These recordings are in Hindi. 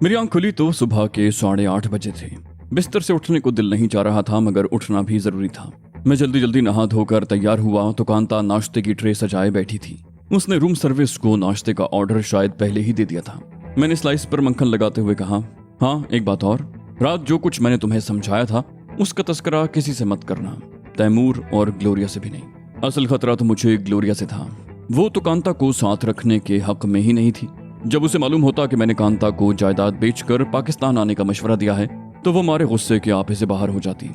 मेरी आंख खुली तो सुबह के 8:30 बजे थे। बिस्तर से उठने को दिल नहीं चाह रहा था, मगर उठना भी जरूरी था। मैं जल्दी जल्दी नहा धोकर तैयार हुआ तो कांता नाश्ते की ट्रे सजाए बैठी थी। उसने रूम सर्विस को नाश्ते का ऑर्डर शायद पहले ही दे दिया था। मैंने स्लाइस पर मक्खन लगाते हुए कहा, हाँ एक बात और, रात जो कुछ मैंने तुम्हें समझाया था उसका तस्करा किसी से मत करना, तैमूर और ग्लोरिया से भी नहीं। असल खतरा तो मुझे ग्लोरिया से था। वो तो कांता को साथ रखने के हक में ही नहीं थी। जब उसे मालूम होता कि मैंने कांता को जायदाद बेचकर पाकिस्तान आने का मशवरा दिया है तो वो मारे गुस्से के आपे से बाहर हो जाती।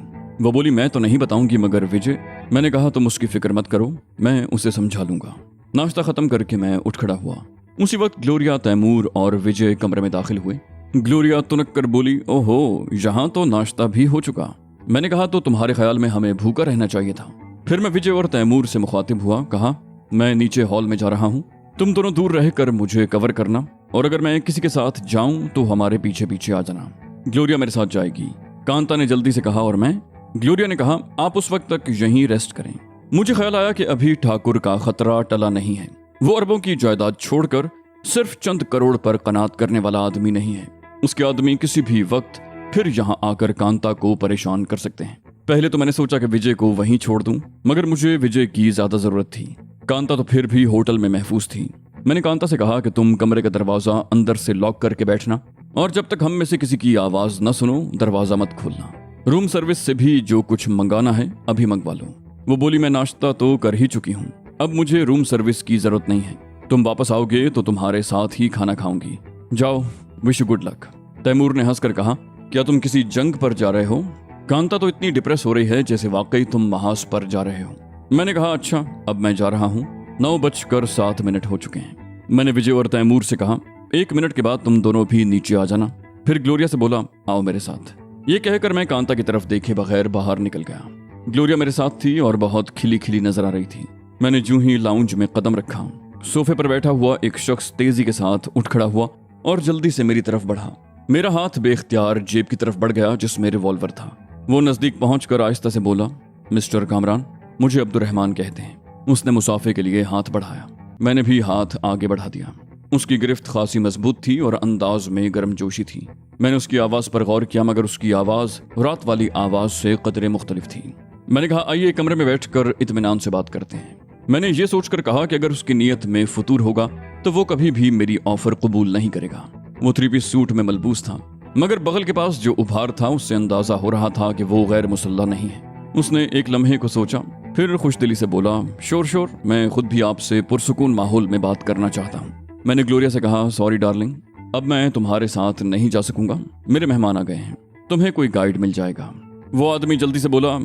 वो बोली, मैं तो नहीं बताऊंगी मगर विजय। मैंने कहा, तुम उसकी फिक्र मत करो, मैं उसे समझा लूंगा। नाश्ता खत्म करके मैं उठ खड़ा हुआ। उसी वक्त ग्लोरिया, तैमूर और विजय कमरे में दाखिल हुए। ग्लोरिया तुनक कर बोली, ओहो, यहाँ तो नाश्ता भी हो चुका। मैंने कहा, तो तुम्हारे ख्याल में हमें भूखा रहना चाहिए था। फिर मैं विजय और तैमूर से मुखातिब हुआ, कहा, मैं नीचे हॉल में जा रहा हूँ, तुम दोनों दूर रहकर मुझे कवर करना, और अगर मैं किसी के साथ जाऊं तो हमारे पीछे पीछे आ जाना। ग्लोरिया मेरे साथ जाएगी, कांता ने जल्दी से कहा। और मैं? ग्लोरिया ने कहा, आप उस वक्त तक यहीं रेस्ट करें। मुझे ख्याल आया कि अभी ठाकुर का खतरा टला नहीं है। वो अरबों की जायदाद छोड़कर सिर्फ चंद करोड़ पर कनात करने वाला आदमी नहीं है। उसके आदमी किसी भी वक्त फिर यहाँ आकर कांता को परेशान कर सकते हैं। पहले तो मैंने सोचा कि विजय को वहीं छोड़ दूं, मगर मुझे विजय की ज्यादा जरूरत थी। कांता तो फिर भी होटल में महफूज थी। मैंने कांता से कहा कि तुम कमरे का दरवाजा अंदर से लॉक करके बैठना, और जब तक हम में से किसी की आवाज न सुनो दरवाजा मत खोलना। रूम सर्विस से भी जो कुछ मंगाना है अभी मंगवा लो। वो बोली, मैं नाश्ता तो कर ही चुकी हूँ, अब मुझे रूम सर्विस की जरूरत नहीं है। तुम वापस आओगे तो तुम्हारे साथ ही खाना खाऊंगी। जाओ, wish you good luck. Taimur ने हंसकर कहा, क्या तुम किसी जंग पर जा रहे हो? कांता तो इतनी डिप्रेस हो रही है जैसे वाकई तुम महाज पर जा रहे हो। मैंने कहा, अच्छा, अब मैं जा रहा हूँ। 9:07 हो चुके हैं। मैंने विजय और तैमूर से कहा, 1 मिनट के बाद तुम दोनों भी नीचे आ जाना। फिर ग्लोरिया से बोला, आओ मेरे साथ। ये कहकर मैं कांता की तरफ देखे बगैर बाहर निकल गया। ग्लोरिया मेरे साथ थी और बहुत खिली खिली नजर आ रही थी। मैंने यूं ही लाउंज में कदम रखा, सोफे पर बैठा हुआ एक शख्स तेजी के साथ उठ खड़ा हुआ और जल्दी से मेरी तरफ बढ़ा। मेरा हाथ बेख्तियार जेब की तरफ बढ़ गया जिसमें रिवॉल्वर था। वो नजदीक पहुंचकर आहिस्ता से बोला, मिस्टर कामरान, मुझे अब्दुर्रहमान कहते हैं। उसने मुसाफे के लिए हाथ बढ़ाया। मैंने भी हाथ आगे बढ़ा दिया। उसकी गिरफ्त खासी मजबूत थी और अंदाज में गर्मजोशी थी। मैंने उसकी आवाज पर गौर किया, मगर उसकी आवाज रात वाली आवाज से कदरे मुख्तलिफ थी। मैंने कहा, आइए कमरे में बैठकर इत्मीनान से बात करते हैं। मैंने ये सोचकर कहा कि अगर उसकी नीयत में फतूर होगा तो वो कभी भी मेरी ऑफर कबूल नहीं करेगा। वो 3-पीस सूट में मलबूस था, मगर बगल के पास जो उभार था उससे अंदाजा हो रहा था कि वो गैर मुसल्ला नहीं है। उसने एक लम्हे को सोचा, फिर खुशदिली से बोला, श्योर, मैं खुद भी आपसे पुरसुकून माहौल में बात करना चाहता हूँ। मैंने ग्लोरिया से कहा, सॉरी डार्लिंग, अब मैं तुम्हारे साथ नहीं जा सकूंगा, मेरे मेहमान आ गए हैं, तुम्हें कोई गाइड मिल जाएगा। वो आदमी जल्दी से बोला,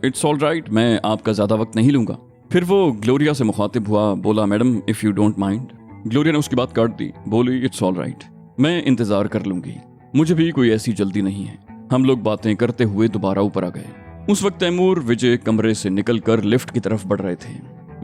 इट्स ऑल राइट, मैं आपका ज्यादा वक्त नहीं लूंगा। फिर वो ग्लोरिया से मुखातिब हुआ, बोला, madam if you don't mind. Gloria ने उसकी बात काट दी, बोली, इट्स ऑल राइट, मैं इंतजार कर लूंगी, मुझे भी कोई ऐसी जल्दी नहीं है। हम लोग बातें करते हुए दोबारा ऊपर आ गए। उस वक्त तैमूर, विजय कमरे से निकलकर लिफ्ट की तरफ बढ़ रहे थे।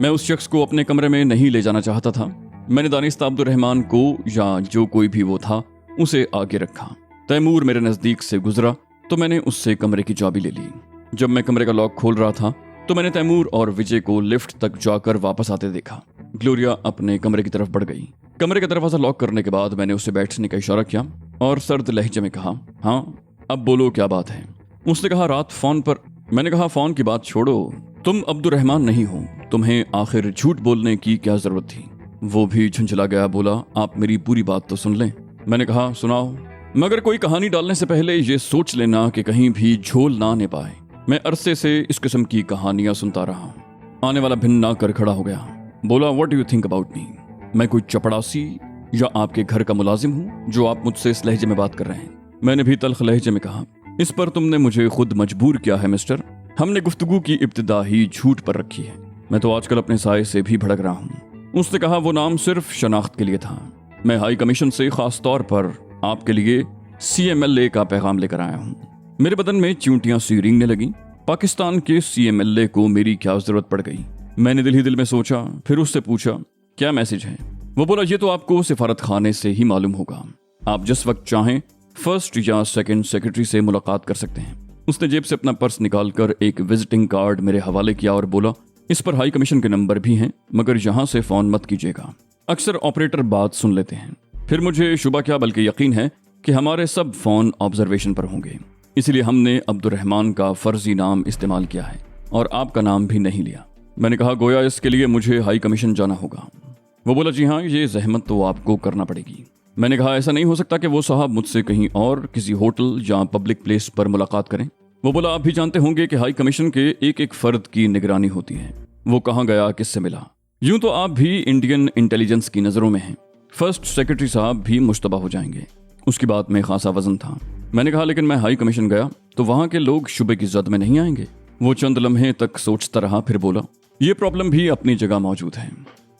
मैं उस शख्स को अपने कमरे में नहीं ले जाना चाहता था। मैंने दानिस्ता अब्दुर्रहमान को, या जो कोई भी वो था, उसे आगे रखा। तैमूर मेरे नजदीक से गुजरा तो मैंने उससे कमरे की चाबी ले ली। जब मैं कमरे का लॉक खोल रहा था तो मैंने तैमूर और विजय को लिफ्ट तक जाकर वापस आते देखा। ग्लोरिया अपने कमरे की तरफ बढ़ गई। कमरे का दरवाजा लॉक करने के बाद मैंने उसे बैठने का इशारा किया और सर्द लहजे में कहा, हाँ अब बोलो क्या बात है। उसने कहा, रात फोन पर। मैंने कहा, फोन की बात छोड़ो, तुम अब्दुर्रहमान नहीं हो, तुम्हें आखिर झूठ बोलने की क्या जरूरत थी। वो भी झुंझला गया, बोला, आप मेरी पूरी बात तो सुन लें। मैंने कहा, सुनाओ, मगर कोई कहानी डालने से पहले ये सोच लेना कि कहीं भी झोल ना आने पाए। मैं अरसे से इस किस्म की कहानियां सुनता रहा हूँ। आने वाला भिन्न ना कर खड़ा हो गया, बोला, what do you think about me? मैं कोई चपड़ासी या आपके घर का मुलाजिम हूँ जो आप मुझसे इस लहजे में बात कर रहे हैं? मैंने भी तल्ख लहजे में कहा, इस पर तुमने मुझे खुद मजबूर किया है मिस्टर। हमने गुफ्तगू की इब्तिदा ही झूठ पर रखी है। मैं तो आजकल अपने साये से भी भड़क रहा हूँ। उसने कहा, वो नाम सिर्फ शनाख्त के लिए था। मैं हाई कमीशन से खास तौर पर आपके लिए CMLA का पैगाम लेकर आया हूँ। मेरे बदन में चूंटियां सी रेंगने लगी। पाकिस्तान के CMLA को मेरी क्या जरूरत पड़ गई? मैंने दिल ही दिल में सोचा, फिर उससे पूछा, क्या मैसेज है? वो बोला, ये तो आपको सिफारत खाने से ही मालूम होगा। आप जिस वक्त चाहें फर्स्ट या सेकंड सेक्रेटरी से मुलाकात कर सकते हैं। उसने जेब से अपना पर्स निकालकर एक विजिटिंग कार्ड मेरे हवाले किया और बोला, इस पर हाई कमीशन के नंबर भी हैं, मगर यहाँ से फोन मत कीजिएगा, अक्सर ऑपरेटर बात सुन लेते हैं। फिर मुझे शुबा क्या बल्कि यकीन है कि हमारे सब फ़ोन ऑब्जर्वेशन पर होंगे, इसलिए हमने अब्दुर्रहमान का फर्जी नाम इस्तेमाल किया है और आपका नाम भी नहीं लिया। मैंने कहा गोया इसके लिए मुझे हाई कमीशन जाना होगा। वो बोला जी हाँ, ये जहमत तो आपको करना पड़ेगी। मैंने कहा ऐसा नहीं हो सकता कि वो साहब मुझसे कहीं और किसी होटल या पब्लिक प्लेस पर मुलाकात करें। वो बोला आप भी जानते होंगे कि हाई कमीशन के एक एक फर्द की निगरानी होती है, वो कहाँ गया, किससे मिला। यूं तो आप भी इंडियन इंटेलिजेंस की नज़रों में हैं, फर्स्ट सेक्रेटरी साहब भी मुश्तबा हो जाएंगे। उसकी बात में खासा वजन था। मैंने कहा लेकिन मैं हाई कमीशन गया तो वहां के लोग शुबे की जद में नहीं आएंगे। वो चंद लम्हे तक सोचता रहा, फिर बोला ये प्रॉब्लम भी अपनी जगह मौजूद है।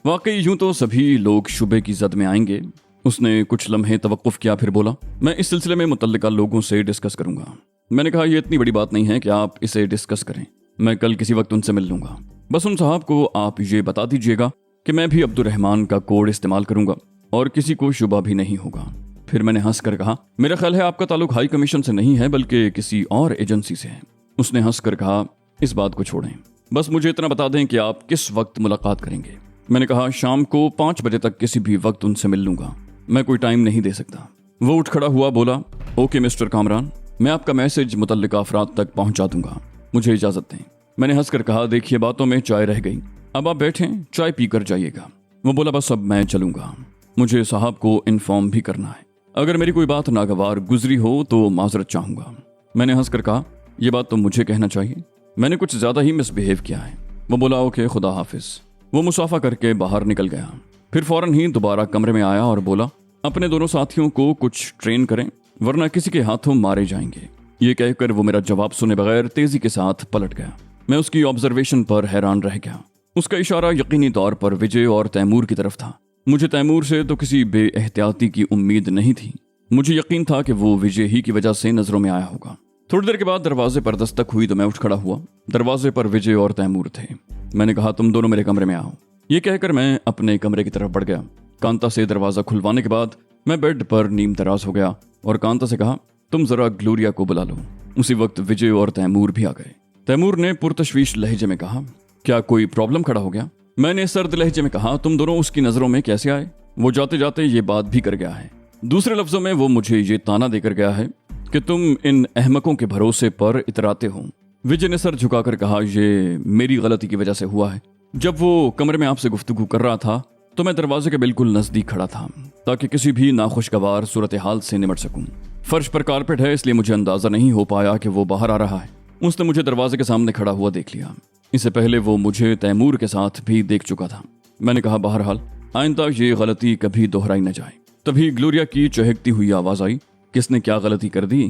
वाकई यूं तो सभी लोग शुबे की जद में आएंगे। उसने कुछ लम्हे तवक्कुफ किया, फिर बोला मैं इस सिलसिले में मुतल्लिका लोगों से डिस्कस करूंगा। मैंने कहा ये इतनी बड़ी बात नहीं है कि आप इसे डिस्कस करें, मैं कल किसी वक्त उनसे मिल लूंगा। बस उन साहब को आप ये बता दीजिएगा कि मैं भी अब्दुर्रहमान का कोड इस्तेमाल करूंगा और किसी को शुबा भी नहीं होगा। फिर मैंने हंसकर कहा मेरा ख्याल है आपका ताल्लुक हाई कमीशन से नहीं है बल्कि किसी और एजेंसी से है। उसने हंसकर कहा इस बात को छोड़ें, बस मुझे इतना बता दें कि आप किस वक्त मुलाकात करेंगे। मैंने कहा शाम को 5 बजे तक किसी भी वक्त उनसे मिल लूंगा, मैं कोई टाइम नहीं दे सकता। वो उठ खड़ा हुआ, बोला ओके मिस्टर कामरान, मैं आपका मैसेज मुतल्लिका अफराद तक पहुंचा दूंगा, मुझे इजाजत दें। मैंने हंसकर कहा देखिए बातों में चाय रह गई, अब आप बैठें, चाय पीकर जाइएगा। वो बोला बस अब मैं चलूंगा, मुझे साहब को इन्फॉर्म भी करना है, अगर मेरी कोई बात नागवार गुजरी हो तो माजरत चाहूंगा। मैंने हंसकर कहा यह बात तो मुझे कहना चाहिए, मैंने कुछ ज्यादा ही मिसबिहेव किया है। वो बोला ओके खुदा हाफिज। वो मुसाफा करके बाहर निकल गया, फिर फौरन ही दोबारा कमरे में आया और बोला अपने दोनों साथियों को कुछ ट्रेन करें वरना किसी के हाथों मारे जाएंगे। ये कहकर वो मेरा जवाब सुने बगैर तेजी के साथ पलट गया। मैं उसकी ऑब्जर्वेशन पर हैरान रह गया। उसका इशारा यकीनी तौर पर विजय और तैमूर की तरफ था। मुझे तैमूर से तो किसी बेएहतियाती की उम्मीद नहीं थी, मुझे यकीन था कि वो विजय ही की वजह से नजरों में आया होगा। थोड़ी देर के बाद दरवाजे पर दस्तक हुई तो मैं उठ खड़ा हुआ। दरवाजे पर विजय और तैमूर थे। मैंने कहा तुम दोनों मेरे कमरे में आओ। ये कहकर मैं अपने कमरे की तरफ बढ़ गया। कांता से दरवाजा खुलवाने के बाद मैं बेड पर नीम तराज हो गया और कांता से कहा तुम जरा ग्लोरिया को बुला लो। उसी वक्त विजय और तैमूर भी आ गए। तैमूर ने पुरतशवीश लहजे में कहा क्या कोई प्रॉब्लम खड़ा हो गया? मैंने सर्द लहजे में कहा तुम दोनों उसकी नजरों में कैसे आए? वो जाते जाते ये बात भी कर गया है। दूसरे लफ्जों में वो मुझे ये ताना देकर गया है कि तुम इन अहमकों के भरोसे पर इतराते हो। विजय ने सर झुकाकर कहा ये मेरी गलती की वजह से हुआ है। जब वो कमरे में आपसे गुफ्तगू कर रहा था तो मैं दरवाजे के बिल्कुल नजदीक खड़ा था ताकि किसी भी नाखुशगवार सूरत हाल से निपट सकूं। फर्श पर कारपेट है इसलिए मुझे अंदाजा नहीं हो पाया कि वो बाहर आ रहा है। उसने मुझे दरवाजे के सामने खड़ा हुआ देख लिया। इससे पहले वो मुझे तैमूर के साथ भी देख चुका था। मैंने कहा बहरहाल आइंदा ये गलती कभी दोहराई न जाए। तभी ग्लोरिया की चहकती हुई आवाज आई, किसने क्या गलती कर दी?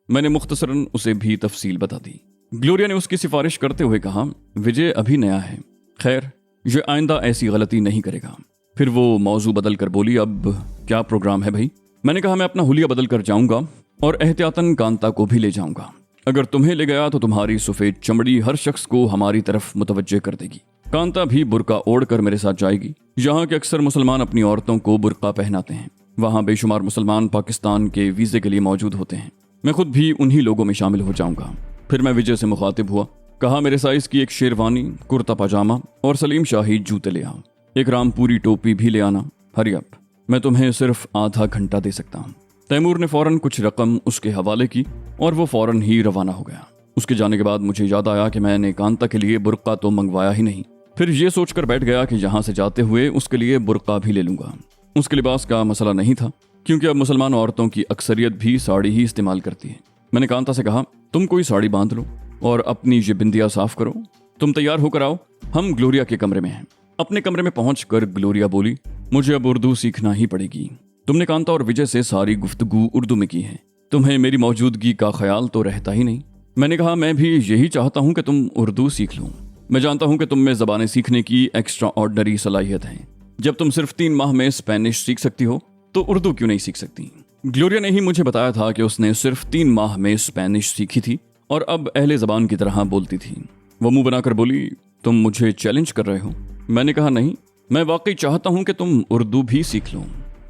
मैंने मुख्तसरन उसे भी तफसील बता दी। ग्लोरिया ने उसकी सिफारिश करते हुए कहा विजय अभी नया है, खैर ये आइंदा ऐसी गलती नहीं करेगा। फिर वो मौजू बदल कर बोली अब क्या प्रोग्राम है भाई? मैंने कहा मैं अपना हुलिया बदल कर जाऊंगा और एहतियातन कांता को भी ले जाऊंगा। अगर तुम्हें ले गया तो तुम्हारी सफेद चमड़ी हर शख्स को हमारी तरफ मुतवज्जे कर देगी। कांता भी बुर्का ओढ़कर मेरे साथ जाएगी। यहाँ के अक्सर मुसलमान अपनी औरतों को बुर्का पहनाते हैं। वहाँ बेशुमार मुसलमान पाकिस्तान के वीजे के लिए मौजूद होते हैं। मैं खुद भी उन्हीं लोगों में शामिल हो जाऊंगा। फिर मैं विजय से मुखातिब हुआ, कहा मेरे साइज की एक शेरवानी, कुर्ता पजामा और सलीम शाही जूते ले आओ। एक रामपुरी टोपी भी ले आना। हरी अप, मैं तुम्हें सिर्फ आधा घंटा दे सकता हूँ। तैमूर ने फौरन कुछ रकम उसके हवाले की और वो फौरन ही रवाना हो गया। उसके जाने के बाद मुझे याद आया कि मैंने कांता के लिए बुर्का तो मंगवाया ही नहीं। फिर ये सोचकर बैठ गया कि यहाँ से जाते हुए उसके लिए बुर्का भी ले लूंगा। उसके लिबास का मसला नहीं था क्योंकि अब मुसलमान औरतों की अक्सरियत भी साड़ी ही इस्तेमाल करती है। मैंने कांता से कहा तुम कोई साड़ी बांध लो और अपनी ये बिंदिया साफ करो। तुम तैयार होकर आओ, हम ग्लोरिया के कमरे में हैं। अपने कमरे में पहुंचकर ग्लोरिया बोली मुझे अब उर्दू सीखना ही पड़ेगी। तुमने कांता और विजय से सारी गुफ्तगू उर्दू में की है, तुम्हें मेरी मौजूदगी का ख्याल तो रहता ही नहीं। मैंने कहा मैं भी यही चाहता हूं कि तुम उर्दू सीख लो। मैं जानता हूं कि तुम में ज़बानें सीखने की एक्स्ट्रा ऑर्डनरी सलाहियत है। जब तुम सिर्फ 3 माह में स्पेनिश सीख सकती हो तो उर्दू क्यों नहीं सीख सकती? ग्लोरिया ने ही मुझे बताया था कि उसने सिर्फ 3 माह में स्पेनिश सीखी थी और अब अहले ज़बान की तरह बोलती थी। वो मुंह बनाकर बोली तुम मुझे चैलेंज कर रहे हो? मैंने कहा नहीं, मैं वाकई चाहता हूं कि तुम उर्दू भी सीख लो।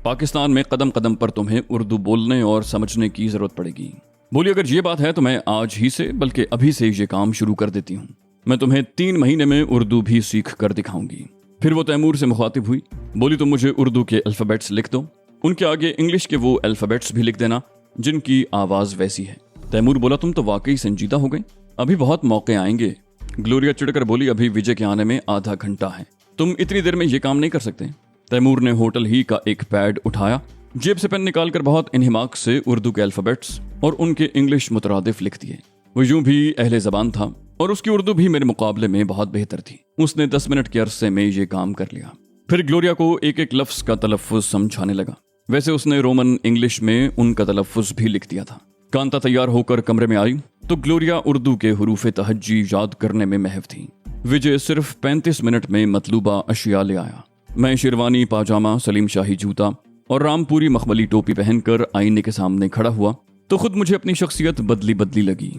पाकिस्तान में कदम कदम पर तुम्हें उर्दू बोलने और समझने की जरूरत पड़ेगी। बोली अगर ये बात है तो मैं आज ही से बल्कि अभी से ये काम शुरू कर देती हूँ। मैं तुम्हें 3 महीने में उर्दू भी सीख कर दिखाऊंगी। फिर वो तैमूर से मुखातिब हुई, बोली तुम मुझे उर्दू के अल्फ़ाबेट्स लिख दो, उनके आगे इंग्लिश के वो अल्फ़ाबेट्स भी लिख देना जिनकी आवाज वैसी है। तैमूर बोला, तुम तो वाकई संजीदा हो गई, अभी बहुत मौके आएंगे। ग्लोरिया चिढ़कर बोली, अभी विजय के आने में आधा घंटा है, तुम इतनी देर में ये काम नहीं कर सकते। तैमूर ने होटल ही का एक पैड उठाया, जेब से पेन निकालकर बहुत इन्हिमाक से उर्दू के अल्फाबेट्स और उनके इंग्लिश मुतरादिफ लिख दिए। वो यूं भी अहले ज़बान था और उसकी उर्दू भी मेरे मुकाबले में बहुत बेहतर थी। उसने 10 मिनट के अरसे में ये काम कर लिया। फिर ग्लोरिया को एक एक लफ्ज़ का तलफ़्फ़ुज़ समझाने लगा। वैसे उसने रोमन इंग्लिश में उनका तलफ़्फ़ुज़ भी लिख दिया था। कांता तैयार होकर कमरे में आई तो ग्लोरिया उर्दू के हुरूफ़े तहज्जी याद करने में महव थी। विजय सिर्फ 35 मिनट में मतलूबा अशिया ले आया। मैं शेरवानी, पाजामा, सलीम शाही जूता और रामपुरी मखमली टोपी पहनकर आईने के सामने खड़ा हुआ तो खुद मुझे अपनी शख्सियत बदली बदली लगी।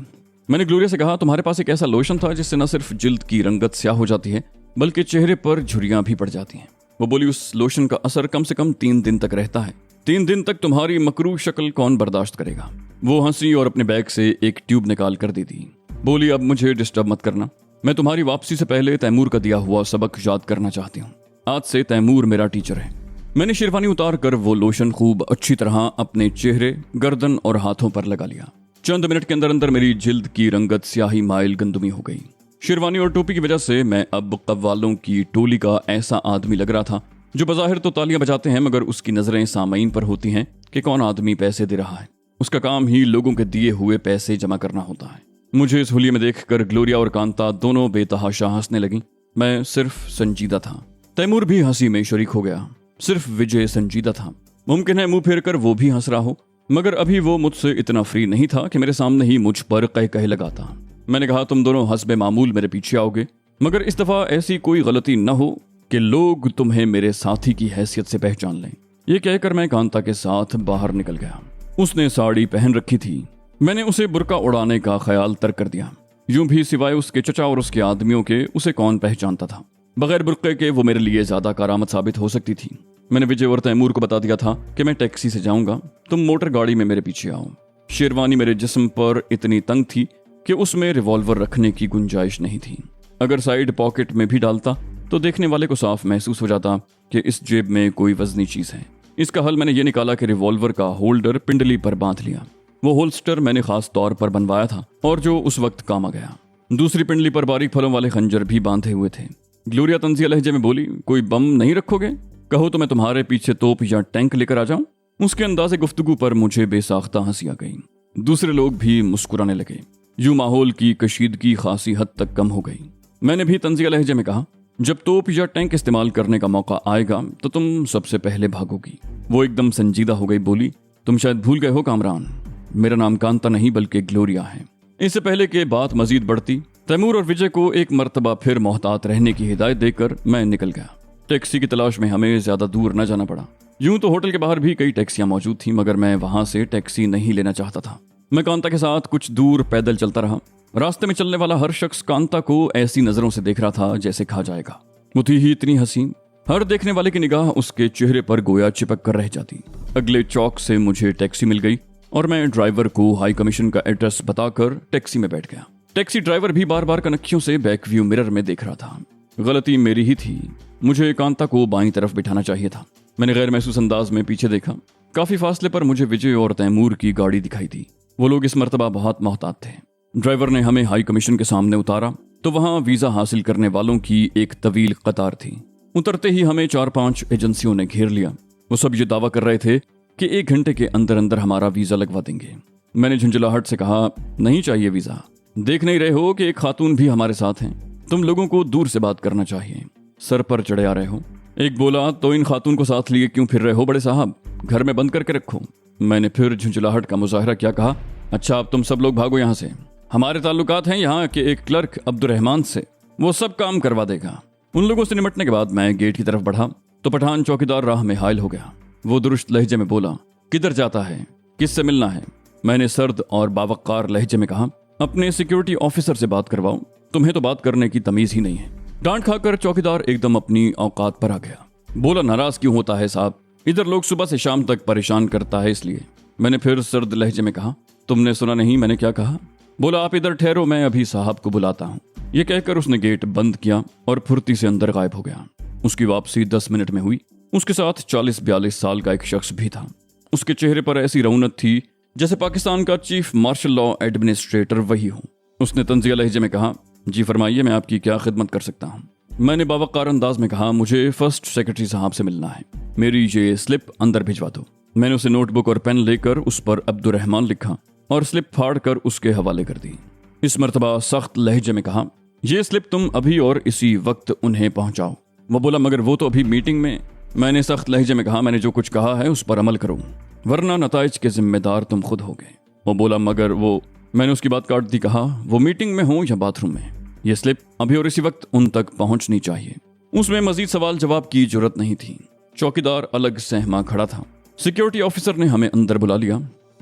मैंने ग्लोरिया से कहा, तुम्हारे पास एक ऐसा लोशन था जिससे न सिर्फ जिल्द की रंगत स्याह हो जाती है बल्कि चेहरे पर झुर्रियां भी पड़ जाती हैं। वो बोली, उस लोशन का असर कम से कम 3 दिन तक रहता है। 3 दिन तक तुम्हारी मकरूह शक्ल कौन बर्दाश्त करेगा। वो हंसी और अपने बैग से एक ट्यूब निकाल कर दे दी। बोली, अब मुझे डिस्टर्ब मत करना, मैं तुम्हारी वापसी से पहले तैमूर का दिया हुआ सबक याद करना चाहती हूँ। आज से तैमूर मेरा टीचर है। मैंने शेरवानी उतार कर वो लोशन खूब अच्छी तरह अपने चेहरे, गर्दन और हाथों पर लगा लिया। चंद मिनट के अंदर अंदर मेरी जिल्द की रंगत स्याही माइल गंदुमी हो गई। शेरवानी और टोपी की वजह से मैं अब कव्वालों की टोली का ऐसा आदमी लग रहा था जो बज़ाहिर तो तालियां बजाते हैं मगर उसकी नजरें सामईन पर होती हैं कि कौन आदमी पैसे दे रहा है। उसका काम ही लोगों के दिए हुए पैसे जमा करना होता है। मुझे इस हुलिये में देखकर ग्लोरिया और कांता दोनों बेतहाशा हंसने लगी। मैं सिर्फ संजीदा था। तैमूर भी हंसी में शरीक हो गया। सिर्फ विजय संजीदा था। मुमकिन है मुंह फेर कर वो भी हंस रहा हो, मगर अभी वो मुझसे इतना फ्री नहीं था कि मेरे सामने ही मुझ पर कह लगाता। मैंने कहा, तुम दोनों हस्बे मामूल मेरे पीछे आओगे, मगर इस दफा ऐसी कोई गलती न हो कि लोग तुम्हें मेरे साथी की हैसियत से पहचान लें। ये कहकर मैं कांता के साथ बाहर निकल गया। उसने साड़ी पहन रखी थी। मैंने उसे बुर्का उड़ाने का ख्याल तर्क कर दिया। यूं भी सिवाय उसके चचा और उसके आदमियों के उसे कौन पहचानता था। बगैर बुर्के के वो मेरे लिए ज्यादा कारामद साबित हो सकती थी। मैंने विजय और तैमूर को बता दिया था कि मैं टैक्सी से जाऊंगा, तुम मोटर गाड़ी में मेरे पीछे आओ। शेरवानी मेरे जिस्म पर इतनी तंग थी कि उसमें रिवॉल्वर रखने की गुंजाइश नहीं थी। अगर साइड पॉकेट में भी डालता तो देखने वाले को साफ महसूस हो जाता कि इस जेब में कोई वजनी चीज है। इसका हल मैंने ये निकाला कि रिवॉल्वर का होल्डर पिंडली पर बांध लिया। वो होल्स्टर मैंने खास तौर पर बनवाया था और जो उस वक्त काम आ गया। दूसरी पिंडली पर बारीक फलों वाले खंजर भी बांधे हुए थे। ग्लोरिया तंजिया लहजे में बोली, कोई बम नहीं रखोगे? कहो तो मैं तुम्हारे पीछे तोप या टैंक लेकर आ जाऊं। उसके अंदाज़े गुफ्तगू पर मुझे बेसाख्ता हंसी आ गई। दूसरे लोग भी मुस्कुराने लगे। यूं माहौल की कशीदगी खासी हद तक कम हो गई। मैंने भी तंजिया लहजे में कहा, जब तोप या टैंक इस्तेमाल करने का मौका आएगा तो तुम सबसे पहले भागोगी। वो एकदम संजीदा हो गई, बोली, तुम शायद भूल गए हो कामरान, मेरा नाम कांता नहीं बल्कि ग्लोरिया है। इससे पहले कि बात मजीद बढ़ती, तैमूर और विजय को एक मर्तबा फिर मोहतात रहने की हिदायत देकर मैं निकल गया। टैक्सी की तलाश में हमें ज्यादा दूर न जाना पड़ा। यूं तो होटल के बाहर भी कई टैक्सियां मौजूद थीं, मगर मैं वहां से टैक्सी नहीं लेना चाहता था। मैं कांता के साथ कुछ दूर पैदल चलता रहा। रास्ते में चलने वाला हर शख्स कांता को ऐसी नजरों से देख रहा था जैसे खा जाएगा। वो थी ही इतनी हसीन, हर देखने वाले की निगाह उसके चेहरे पर गोया चिपक कर रह जाती। अगले चौक से मुझे टैक्सी मिल गई और मैं ड्राइवर को हाई कमीशन का एड्रेस बताकर टैक्सी में बैठ गया। टैक्सी ड्राइवर भी बार बार कनखियों से बैक व्यू मिरर में देख रहा था। गलती मेरी ही थी, मुझे कांता को बाईं तरफ बिठाना चाहिए था। मैंने गैर महसूस अंदाज में पीछे देखा। काफी फासले पर मुझे विजय और तैमूर की गाड़ी दिखाई दी। वो लोग इस मर्तबा बहुत मोहतात थे। ड्राइवर ने हमें हाई कमीशन के सामने उतारा तो वहां वीजा हासिल करने वालों की एक तवील कतार थी। उतरते ही हमें 4-5 एजेंसियों ने घेर लिया। वो सब ये दावा कर रहे थे कि 1 घंटे के अंदर अंदर हमारा वीजा लगवा देंगे। मैंने झुंझलाहट से कहा, नहीं चाहिए वीजा, देख नहीं रहे हो कि एक खातून भी हमारे साथ हैं, तुम लोगों को दूर से बात करना चाहिए, सर पर चढ़े आ रहे हो। एक बोला, तो इन खातून को साथ लिए क्यों फिर रहे हो बड़े साहब, घर में बंद करके रखो। मैंने फिर झुंझलाहट का मुजाहरा क्या कहा, अच्छा अब तुम सब लोग भागो यहाँ से, हमारे ताल्लुकात हैं यहाँ के एक क्लर्क अब्दुर्रहमान से, वो सब काम करवा देगा। उन लोगों से निपटने के बाद मैं गेट की तरफ बढ़ा तो पठान चौकीदार राह में हायल हो गया। वो दुरुस्त लहजे में बोला, किधर जाता है, किससे मिलना है? मैंने सर्द और बावक्कार लहजे में कहा, अपने सिक्योरिटी ऑफिसर से बात करवाओ, तुम्हें तो बात करने की तमीज ही नहीं है। डांट खाकर चौकीदार एकदम अपनी औकात पर आ गया। बोला, नाराज क्यों होता है साहब, इधर लोग सुबह से शाम तक परेशान करता है इसलिए। मैंने फिर सर्द लहजे में कहा, तुमने सुना नहीं मैंने क्या कहा? बोला, आप इधर ठहरो, मैं अभी साहब को बुलाता हूँ। ये कहकर उसने गेट बंद किया और फुर्ती से अंदर गायब हो गया। उसकी वापसी 10 मिनट में हुई। उसके साथ 40-42 साल का एक शख्स भी था। उसके चेहरे पर ऐसी रौनक थी जैसे पाकिस्तान का चीफ मार्शल लॉ एडमिनिस्ट्रेटर वही हो। उसने तंजिया लहजे में कहा, जी फरमाइए, मैं आपकी क्या खिदमत कर सकता हूँ। मैंने बावकार अंदाज में कहा, मुझे फर्स्ट सेक्रेटरी साहब से मिलना है, मेरी ये स्लिप अंदर भिजवा दो। मैंने उसे नोटबुक और पेन लेकर उस पर अब्दुर्रहमान लिखा और स्लिप फाड़ कर उसके हवाले कर दी। इस मर्तबा सख्त लहजे में कहा, यह स्लिप तुम अभी और इसी वक्त उन्हें पहुंचाओ। वो बोला, मगर वो तो अभी मीटिंग में। मैंने सख्त लहजे में कहा, मैंने जो कुछ कहा है उस पर अमल करो, वरना नताइज के जिम्मेदार तुम खुद होगे। वो बोला, मगर वो। मैंने उसकी बात काट दी, कहा, वो मीटिंग में हो या बाथरूम में, यह स्लिप अभी और इसी वक्त उन तक पहुंचनी चाहिए। उसमें मजीद सवाल जवाब की जरूरत नहीं थी। चौकीदार अलग सहमा खड़ा था। सिक्योरिटी ऑफिसर ने हमें अंदर बुला लिया।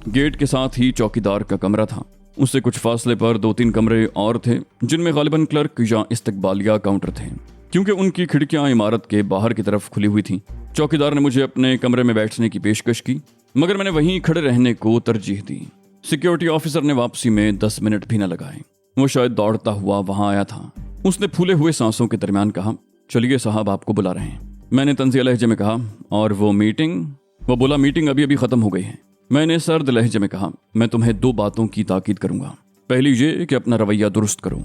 गेट के साथ ही चौकीदार का कमरा था। उससे कुछ फासले पर 2-3 कमरे और थे, जिनमें गालिबन क्लर्क या इस्तकबालिया काउंटर थे, क्योंकि उनकी खिड़कियां इमारत के बाहर की तरफ खुली हुई थीं। चौकीदार ने मुझे अपने कमरे में बैठने की पेशकश की, मगर मैंने वहीं खड़े रहने को तरजीह दी। सिक्योरिटी ऑफिसर ने वापसी में 10 मिनट भी न लगाए। वो शायद दौड़ता हुआ वहां आया था। उसने फूले हुए सांसों के दरमियान कहा, चलिए साहब, आपको बुला रहे हैं। मैंने तंजिया लहजे में कहा, और वो मीटिंग? वो बोला, मीटिंग अभी अभी खत्म हो गई है। मैंने सर्द लहजे में कहा, मैं तुम्हें 2 बातों की ताकीद करूंगा। पहली ये कि अपना रवैया दुरुस्त करो।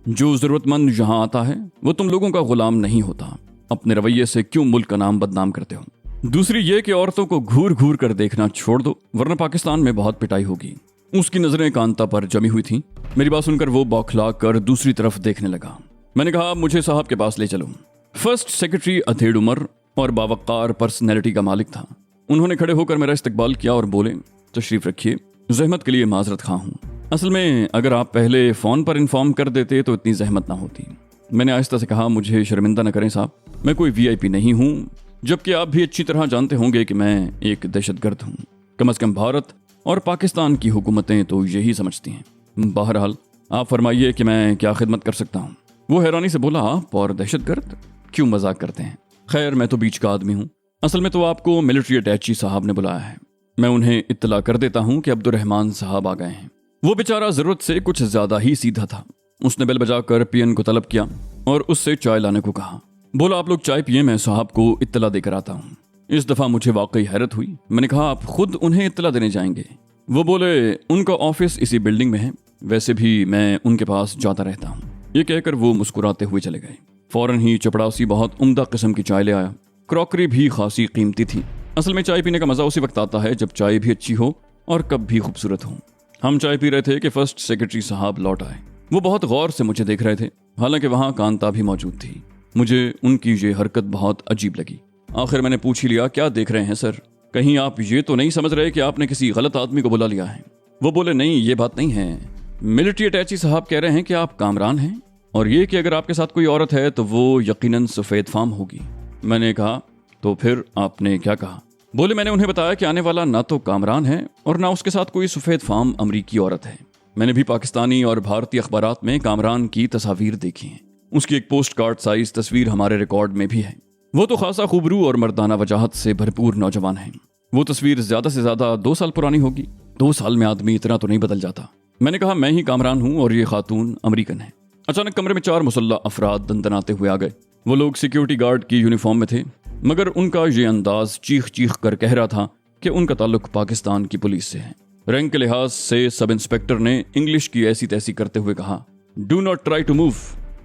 जो जरूरतमंद यहाँ आता है वो तुम लोगों का गुलाम नहीं होता। अपने रवैये से क्यों मुल्क का नाम बदनाम करते हो? दूसरी ये कि औरतों को घूर घूर कर देखना छोड़ दो, वरना पाकिस्तान में बहुत पिटाई होगी। उसकी नजरें कांता पर जमी हुई थीं। मेरी बात सुनकर वो बौखला कर दूसरी तरफ देखने लगा। मैंने कहा, मुझे साहब के पास ले चलो। फर्स्ट सेक्रेटरी अधेड़ उम्र और बावकार पर्सनैलिटी का मालिक था। उन्होंने खड़े होकर मेरा इस्तकबाल किया और बोले, तशरीफ रखिए, जहमत के लिए माजरत खा हूँ। असल में अगर आप पहले फ़ोन पर इन्फॉर्म कर देते तो इतनी जहमत ना होती। मैंने आहिस्ता से कहा, मुझे शर्मिंदा न करें साहब, मैं कोई VIP नहीं हूँ, जबकि आप भी अच्छी तरह जानते होंगे कि मैं एक दहशतगर्द हूँ। कम से कम भारत और पाकिस्तान की हुकूमतें तो यही समझती हैं। बहरहाल आप फरमाइए कि मैं क्या खिदमत कर सकता हूँ। वो हैरानी से बोला, आप और दहशतगर्द? क्यों मजाक करते हैं? खैर, मैं तो बीच का आदमी हूँ। असल में तो आपको मिलिट्री अटैची साहब ने बुलाया है। मैं उन्हें इत्तला कर देता हूँ कि अब्दुर्रहमान साहब आ गए हैं। वो बेचारा जरूरत से कुछ ज्यादा ही सीधा था। उसने बेल बजाकर पियन को तलब किया और उससे चाय लाने को कहा। बोला, आप लोग चाय पिए, मैं साहब को इत्तला देकर आता हूँ। इस दफा मुझे वाकई हैरत हुई। मैंने कहा, आप खुद उन्हें इत्तला देने जाएंगे? वो बोले, उनका ऑफिस इसी बिल्डिंग में है, वैसे भी मैं उनके पास जाता रहता हूँ। ये कहकर वो मुस्कुराते हुए चले गए। फौरन ही चपड़ासी बहुत उम्दा किस्म की चाय ले आया। क्रॉकरी भी खासी कीमती थी। असल में चाय पीने का मजा उसी वक्त आता है जब चाय भी अच्छी हो और कप भी खूबसूरत हो। हम चाय पी रहे थे कि फर्स्ट सेक्रेटरी साहब लौट आए। वो बहुत गौर से मुझे देख रहे थे, हालांकि वहां कांता भी मौजूद थी। मुझे उनकी ये हरकत बहुत अजीब लगी। आखिर मैंने पूछ ही लिया, क्या देख रहे हैं सर? कहीं आप ये तो नहीं समझ रहे कि आपने किसी गलत आदमी को बुला लिया है? वो बोले, नहीं, ये बात नहीं है। मिलिट्री अटैची साहब कह रहे हैं कि आप कामरान हैं, और ये कि अगर आपके साथ कोई औरत है तो वो यकीनन सफेद फाम होगी। मैंने कहा, तो फिर आपने क्या कहा? बोले, मैंने उन्हें बताया कि आने वाला ना तो कामरान है और ना उसके साथ कोई सफेद फाम अमरीकी औरत है। मैंने भी पाकिस्तानी और भारतीय अखबारात में कामरान की तस्वीर देखी हैं। उसकी एक पोस्ट कार्ड साइज तस्वीर हमारे रिकॉर्ड में भी है। वो तो खासा खूबरू और मर्दाना वजाहत से भरपूर नौजवान है। वो तस्वीर ज्यादा से ज्यादा 2 साल पुरानी होगी। 2 साल में आदमी इतना तो नहीं बदल जाता। मैंने कहा, मैं ही कामरान हूँ और ये खातून अमरीकन है। अचानक कमरे में 4 मुसल्ला अफराद दंदनाते हुए आ गए। वो लोग सिक्योरिटी गार्ड की यूनिफॉर्म में थे, मगर उनका ये अंदाज चीख चीख कर कह रहा था कि उनका ताल्लुक पाकिस्तान की पुलिस से है। रैंक के लिहाज से सब इंस्पेक्टर ने इंग्लिश की ऐसी तैसी करते हुए कहा, do not try to move,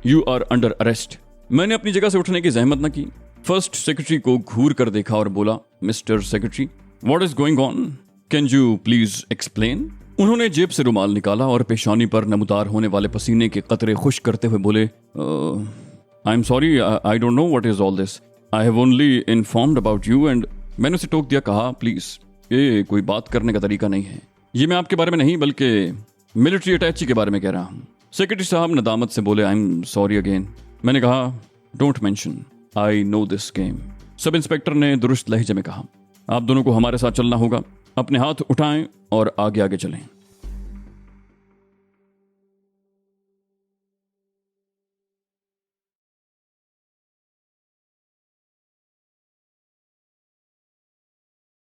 you are under arrest. मैंने अपनी जगह से उठने की जहमत न की। फर्स्ट सेक्रेटरी को घूर कर देखा और बोला, mister secretary, what is going on, can you please explain? उन्होंने जेब से रुमाल निकाला और पेशानी पर नमूदार होने वाले पसीने के कतरे खुश करते हुए बोले, I am sorry, I don't know what is all this, I have only informed about you and. मैंने उसे टोक दिया, कहा, प्लीज, ये कोई बात करने का तरीका नहीं है। ये मैं आपके बारे में नहीं बल्कि मिलिट्री अटैची के बारे में कह रहा हूँ। सेक्रेटरी साहब नदामत से बोले, आई एम सॉरी अगेन। मैंने कहा, don't mention, I know this game. Sub inspector ने दुरुस्त लहजे में कहा, आप दोनों को हमारे साथ चलना होगा। अपने हाथ उठाएं और आगे आगे चलें।